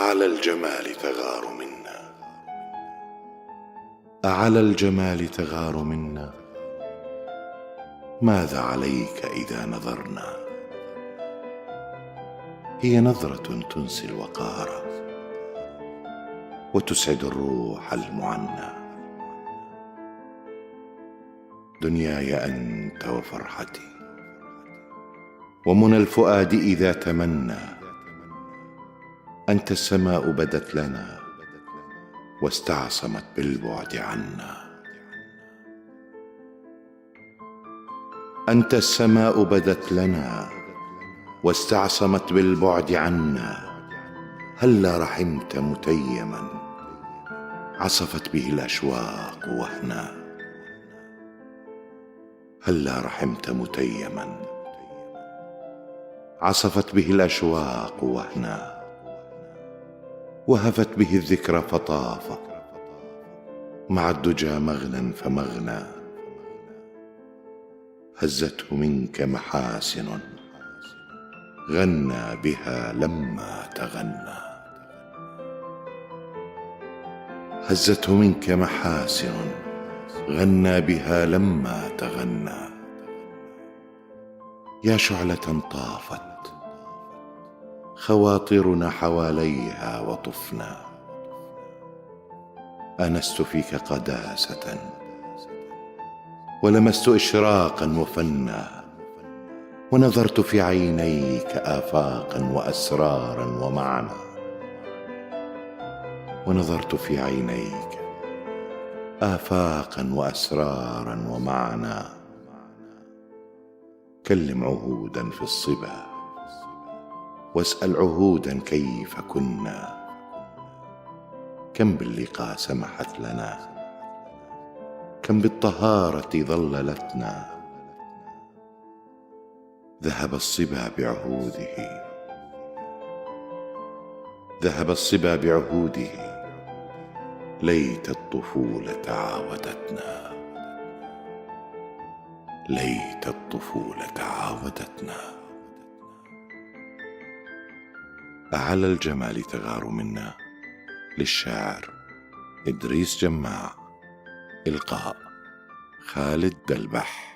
أعلى الجمال تغار منا، أعلى الجمال تغار منا. ماذا عليك إذا نظرنا؟ هي نظرة تنسي الوقار وتسعد الروح المعنى. دنياي أنت وفرحتي ومنى الفؤاد إذا تمنى. أنت السماء بدت لنا واستعصمت بالبعد عنا. أنت السماء بدت لنا واستعصمت بالبعد عنا. هلا رحمت متيما عصفت به الأشواق وهنا. هلا رحمت متيما عصفت به الأشواق وهنا. وهفت به الذكرى فطاف مع الدجى مغنى فمغنى. هزته منك محاسن غنى بها لما تغنى. هزته منك محاسن غنى بها لما تغنى. يا شعلة طافت خواطرنا حواليها وطفنا. آنست فيك قداسة ولمست إشراقا وفنا. ونظرت في عينيك آفاقا وأسرارا ومعنى. ونظرت في عينيك آفاقا وأسرارا ومعنى. كلم عهودا في الصبا واسأل عهودا كيف كنا. كم باللقاء سمحت لنا كم بالطهارة ظللتنا. ذهب الصبا بعهوده ذهب الصبا بعهوده. ليت الطفولة عاودتنا ليت الطفولة عاودتنا. أعلى الجمال تغار منا. للشاعر إدريس جماع. إلقاء خالد دلبح.